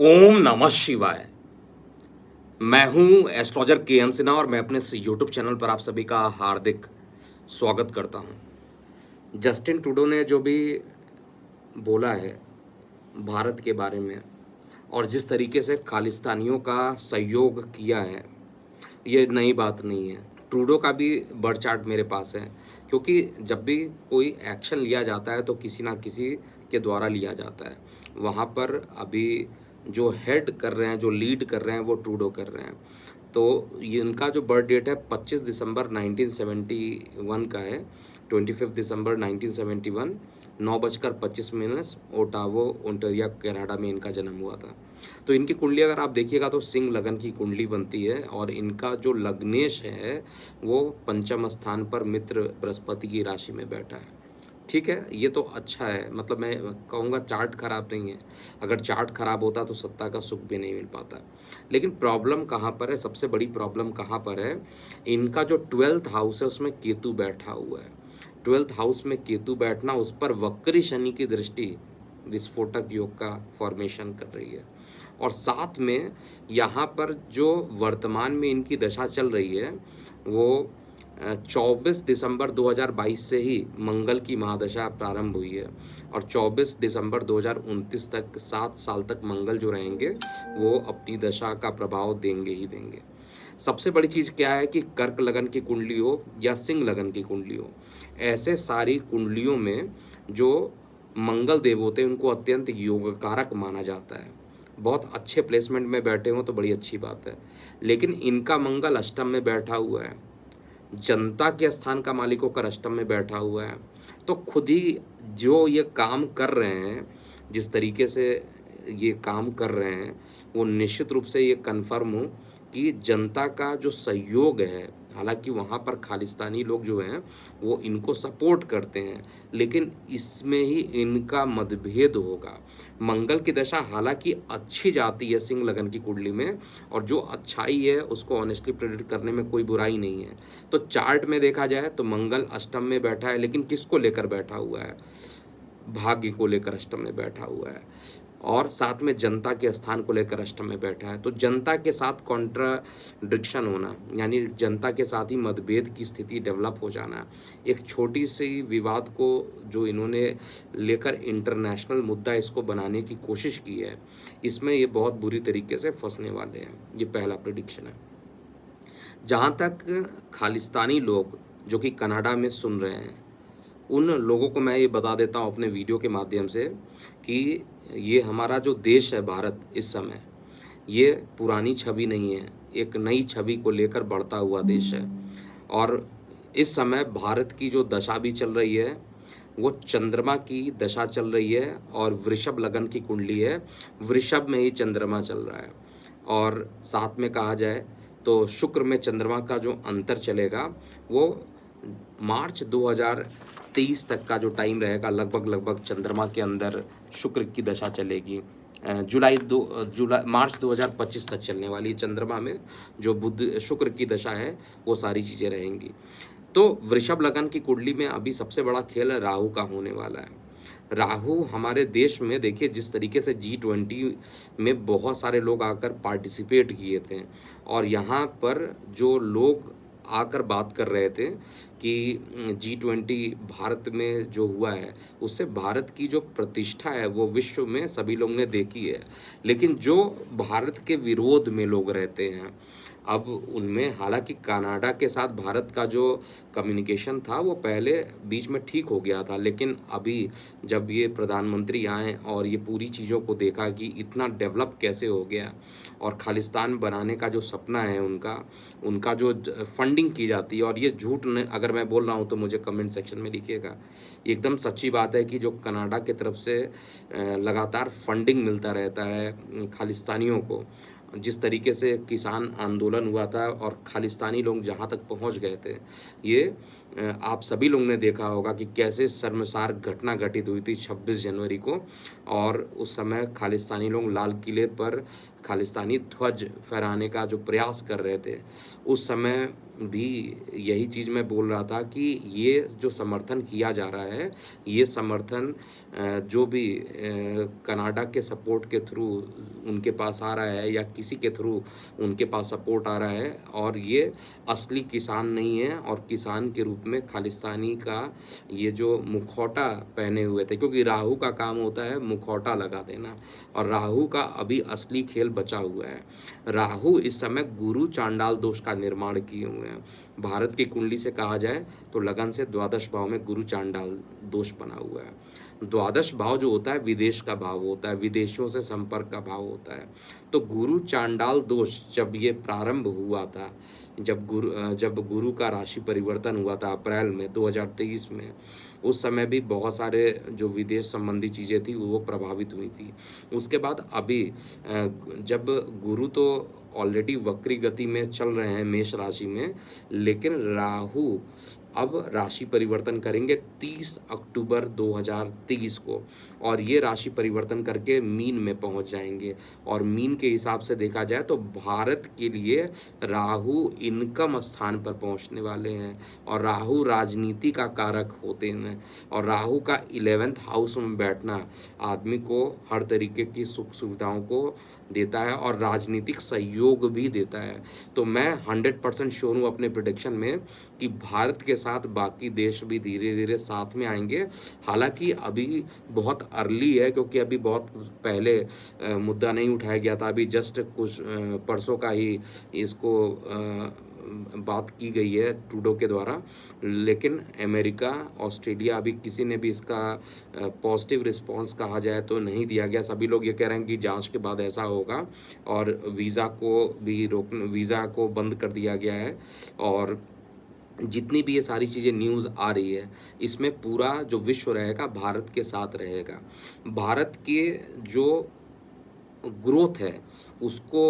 ओम नमः शिवाय। मैं हूं एस्ट्रोलॉजर के एम सिन्हा और मैं अपने इस यूट्यूब चैनल पर आप सभी का हार्दिक स्वागत करता हूं। जस्टिन ट्रूडो ने जो भी बोला है भारत के बारे में और जिस तरीके से खालिस्तानियों का सहयोग किया है, ये नई बात नहीं है। ट्रूडो का भी बर्थ चार्ट मेरे पास है, क्योंकि जब भी कोई एक्शन लिया जाता है तो किसी ना किसी के द्वारा लिया जाता है। वहाँ पर अभी जो हेड कर रहे हैं, जो लीड कर रहे हैं, वो ट्रूडो कर रहे हैं। तो ये इनका जो बर्थ डेट है 25 दिसंबर 1971 का है। 25 दिसंबर 1971 9:25 ओटावो ओंटारियो कनाडा में इनका जन्म हुआ था। तो इनकी कुंडली अगर आप देखिएगा तो सिंह लगन की कुंडली बनती है और इनका जो लग्नेश है वो पंचम स्थान पर मित्र बृहस्पति की राशि में बैठा है। ठीक है, ये तो अच्छा है, मतलब मैं कहूँगा चार्ट खराब नहीं है। अगर चार्ट खराब होता तो सत्ता का सुख भी नहीं मिल पाता। लेकिन प्रॉब्लम कहाँ पर है, सबसे बड़ी प्रॉब्लम कहाँ पर है, इनका जो 12th हाउस है उसमें केतु बैठा हुआ है। 12th हाउस में केतु बैठना, उस पर वक्री शनि की दृष्टि विस्फोटक योग का फॉर्मेशन कर रही है। और साथ में यहाँ पर जो वर्तमान में इनकी दशा चल रही है वो 24 दिसंबर 2022 से ही मंगल की महादशा प्रारंभ हुई है और 24 दिसंबर 2029 तक 7 साल तक मंगल जो रहेंगे वो अपनी दशा का प्रभाव देंगे ही देंगे। सबसे बड़ी चीज़ क्या है कि कर्क लगन की कुंडली हो या सिंह लगन की कुंडली हो, ऐसे सारी कुंडलियों में जो मंगल देव होते हैं उनको अत्यंत योगकारक माना जाता है। बहुत अच्छे प्लेसमेंट में बैठे हों तो बड़ी अच्छी बात है। लेकिन इनका मंगल अष्टम में बैठा हुआ है, जनता के स्थान का मालिक होकर अष्टम में बैठा हुआ है, तो खुद ही जो ये काम कर रहे हैं, जिस तरीके से ये काम कर रहे हैं, वो निश्चित रूप से ये कन्फर्म हो कि जनता का जो सहयोग है, हालांकि वहाँ पर खालिस्तानी लोग जो हैं वो इनको सपोर्ट करते हैं, लेकिन इसमें ही इनका मतभेद होगा। मंगल की दशा हालांकि अच्छी जाती है सिंह लगन की कुंडली में, और जो अच्छाई है उसको ऑनेस्टली प्रेडिक्ट करने में कोई बुराई नहीं है। तो चार्ट में देखा जाए तो मंगल अष्टम में बैठा है, लेकिन किसको लेकर बैठा हुआ है? भाग्य को लेकर अष्टम में बैठा हुआ है और साथ में जनता के स्थान को लेकर अष्टम में बैठा है। तो जनता के साथ कॉन्ट्राडिक्शन होना, यानी जनता के साथ ही मतभेद की स्थिति डेवलप हो जाना, एक छोटी सी विवाद को जो इन्होंने लेकर इंटरनेशनल मुद्दा इसको बनाने की कोशिश की है, इसमें ये बहुत बुरी तरीके से फंसने वाले हैं। ये पहला प्रेडिक्शन है। जहाँ तक खालिस्तानी लोग जो कि कनाडा में सुन रहे हैं, उन लोगों को मैं ये बता देता हूँ अपने वीडियो के माध्यम से कि ये हमारा जो देश है भारत, इस समय ये पुरानी छवि नहीं है, एक नई छवि को लेकर बढ़ता हुआ देश है। और इस समय भारत की जो दशा भी चल रही है वो चंद्रमा की दशा चल रही है और वृषभ लगन की कुंडली है, वृषभ में ही चंद्रमा चल रहा है। और साथ में कहा जाए तो शुक्र में चंद्रमा का जो अंतर चलेगा वो मार्च 2023 तक का जो टाइम रहेगा, लगभग चंद्रमा के अंदर शुक्र की दशा चलेगी। मार्च 2025 तक चलने वाली चंद्रमा में जो बुध शुक्र की दशा है वो सारी चीज़ें रहेंगी। तो वृषभ लगन की कुंडली में अभी सबसे बड़ा खेल राहु का होने वाला है। राहु हमारे देश में देखिए जिस तरीके से G20 में बहुत सारे लोग आकर पार्टिसिपेट किए थे और यहाँ पर जो लोग आकर बात कर रहे थे कि G20 भारत में जो हुआ है उससे भारत की जो प्रतिष्ठा है वो विश्व में सभी लोग ने देखी है। लेकिन जो भारत के विरोध में लोग रहते हैं, अब उनमें हालांकि कनाडा के साथ भारत का जो कम्युनिकेशन था वो पहले बीच में ठीक हो गया था, लेकिन अभी जब ये प्रधानमंत्री आए और ये पूरी चीज़ों को देखा कि इतना डेवलप कैसे हो गया और खालिस्तान बनाने का जो सपना है उनका जो फंडिंग की जाती है, और ये झूठ अगर मैं बोल रहा हूँ तो मुझे कमेंट सेक्शन में लिखिएगा। एकदम सच्ची बात है कि जो कनाडा की तरफ से लगातार फंडिंग मिलता रहता है खालिस्तानियों को, जिस तरीके से किसान आंदोलन हुआ था और खालिस्तानी लोग जहाँ तक पहुँच गए थे, ये आप सभी लोगों ने देखा होगा कि कैसे शर्मसार घटना घटित हुई थी 26 जनवरी को, और उस समय खालिस्तानी लोग लाल किले पर खालिस्तानी ध्वज फहराने का जो प्रयास कर रहे थे, उस समय भी यही चीज़ मैं बोल रहा था कि ये जो समर्थन किया जा रहा है, ये समर्थन जो भी कनाडा के सपोर्ट के थ्रू उनके पास आ रहा है या किसी के थ्रू उनके पास सपोर्ट आ रहा है, और ये असली किसान नहीं है, और किसान के रूप में खालिस्तानी का ये जो मुखौटा पहने हुए थे, क्योंकि राहु का काम होता है मुखौटा लगा देना, और राहु का अभी असली खेल बचा हुआ है। राहु इस समय गुरु चांडाल दोष का निर्माण किए हुए हैं। भारत की कुंडली से कहा जाए तो लगन से द्वादश भाव में गुरु चांडाल दोष बना हुआ है। द्वादश भाव जो होता है विदेश का भाव होता है, विदेशों से संपर्क का भाव होता है। तो गुरु चांडाल दोष जब ये प्रारंभ हुआ था, जब गुरु का राशि परिवर्तन हुआ था अप्रैल में 2023 में, उस समय भी बहुत सारे जो विदेश संबंधी चीज़ें थी वो प्रभावित हुई थी। उसके बाद अभी जब गुरु तो ऑलरेडी वक्री गति में चल रहे हैं मेष राशि में, लेकिन राहु अब राशि परिवर्तन करेंगे 30 अक्टूबर 2023 को, और ये राशि परिवर्तन करके मीन में पहुंच जाएंगे। और मीन के हिसाब से देखा जाए तो भारत के लिए राहु इनकम स्थान पर पहुंचने वाले हैं, और राहु राजनीति का कारक होते हैं, और राहु का 11th हाउस में बैठना आदमी को हर तरीके की सुख सुविधाओं को देता है और राजनीतिक सहयोग भी देता है। तो मैं 100% श्योर हूँ अपने प्रेडिक्शन में कि भारत के साथ बाकी देश भी धीरे धीरे साथ में आएंगे। हालांकि अभी बहुत अर्ली है, क्योंकि अभी बहुत पहले मुद्दा नहीं उठाया गया था, अभी जस्ट कुछ परसों का ही इसको बात की गई है ट्रूडो के द्वारा, लेकिन अमेरिका, ऑस्ट्रेलिया, अभी किसी ने भी इसका पॉजिटिव रिस्पांस कहा जाए तो नहीं दिया गया। सभी लोग ये कह रहे हैं कि जांच के बाद ऐसा होगा, और वीज़ा को बंद कर दिया गया है। और जितनी भी ये सारी चीज़ें न्यूज़ आ रही है, इसमें पूरा जो विश्व रहेगा भारत के साथ रहेगा। भारत के जो ग्रोथ है उसको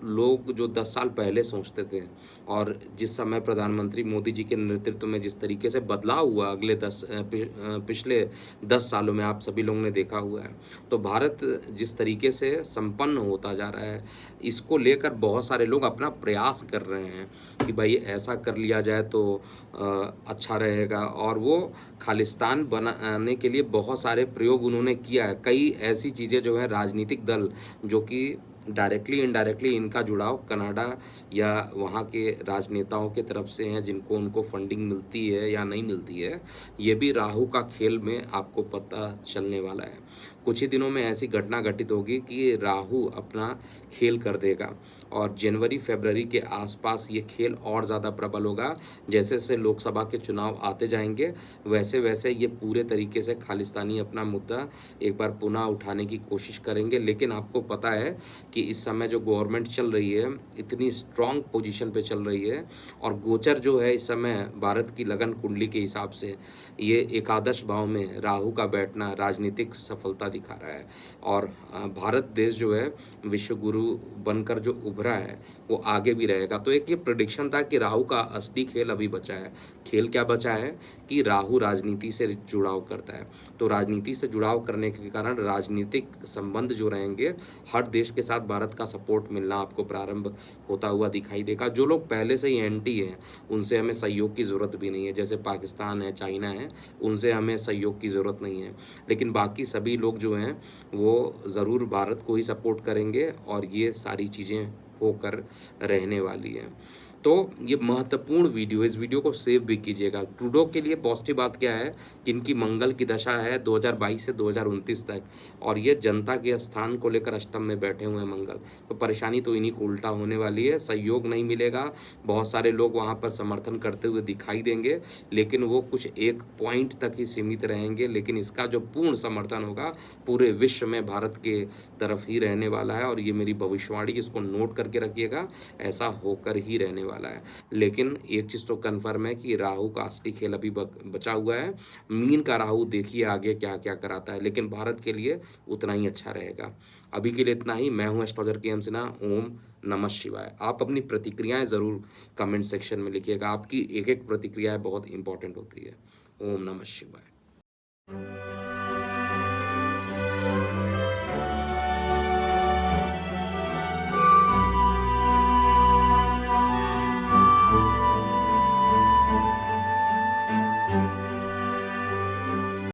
लोग जो 10 साल पहले सोचते थे, और जिस समय प्रधानमंत्री मोदी जी के नेतृत्व में जिस तरीके से बदलाव हुआ अगले पिछले 10 सालों में, आप सभी लोगों ने देखा हुआ है। तो भारत जिस तरीके से संपन्न होता जा रहा है, इसको लेकर बहुत सारे लोग अपना प्रयास कर रहे हैं कि भाई ऐसा कर लिया जाए तो अच्छा रहेगा, और वो खालिस्तान बनाने के लिए बहुत सारे प्रयोग उन्होंने किया है। कई ऐसी चीज़ें जो है राजनीतिक दल जो कि डायरेक्टली इनडायरेक्टली इनका जुड़ाव कनाडा या वहाँ के राजनेताओं के तरफ से हैं, जिनको उनको फंडिंग मिलती है या नहीं मिलती है, ये भी राहु का खेल में आपको पता चलने वाला है। कुछ ही दिनों में ऐसी घटना घटित होगी कि राहु अपना खेल कर देगा, और जनवरी फरवरी के आसपास ये खेल और ज़्यादा प्रबल होगा। जैसे जैसे लोकसभा के चुनाव आते जाएंगे, वैसे वैसे ये पूरे तरीके से खालिस्तानी अपना मुद्दा एक बार पुनः उठाने की कोशिश करेंगे। लेकिन आपको पता है कि इस समय जो गवर्नमेंट चल रही है इतनी स्ट्रांग पोजीशन पे चल रही है, और गोचर जो है इस समय भारत की लगन कुंडली के हिसाब से ये एकादश भाव में राहु का बैठना राजनीतिक सफलता दिखा रहा है। और भारत देश जो है विश्व गुरु बनकर जो उभरा है वो आगे भी रहेगा। तो एक ये प्रेडिक्शन था कि राहु का असली खेल अभी बचा है। खेल क्या बचा है कि राहु राजनीति से जुड़ाव करता है, तो राजनीति से जुड़ाव करने के कारण राजनीतिक संबंध जो रहेंगे, हर देश के साथ भारत का सपोर्ट मिलना आपको प्रारंभ होता हुआ दिखाई देगा। जो लोग पहले से ही एंटी हैं उनसे हमें सहयोग की ज़रूरत भी नहीं है, जैसे पाकिस्तान है, चाइना है, उनसे हमें सहयोग की ज़रूरत नहीं है। लेकिन बाकी सभी लोग जो हैं वो ज़रूर भारत को ही सपोर्ट करेंगे, और ये सारी चीज़ें होकर रहने वाली हैं। तो ये महत्वपूर्ण वीडियो, इस वीडियो को सेव भी कीजिएगा। ट्रूडो के लिए पॉजिटिव बात क्या है कि इनकी मंगल की दशा है 2022 से 2029 तक, और ये जनता के स्थान को लेकर अष्टम में बैठे हुए हैं मंगल। तो परेशानी तो इन्हीं को उल्टा होने वाली है, सहयोग नहीं मिलेगा। बहुत सारे लोग वहाँ पर समर्थन करते हुए दिखाई देंगे, लेकिन वो कुछ एक पॉइंट तक ही सीमित रहेंगे। लेकिन इसका जो पूर्ण समर्थन होगा पूरे विश्व में भारत के तरफ ही रहने वाला है, और ये मेरी भविष्यवाणी, इसको नोट करके रखिएगा, ऐसा होकर ही रहने वाला है। लेकिन एक चीज़ तो कन्फर्म है कि राहु का असली खेल अभी बचा हुआ है। मीन का राहु देखिए आगे क्या क्या कराता है, लेकिन भारत के लिए उतना ही अच्छा रहेगा। अभी के लिए इतना ही। मैं हूं एस्ट्रोलॉजर के एम सिन्हा। ओम नमः शिवाय। आप अपनी प्रतिक्रियाएं ज़रूर कमेंट सेक्शन में लिखिएगा, आपकी एक एक प्रतिक्रिया बहुत इंपॉर्टेंट होती है। ओम नमः शिवाय।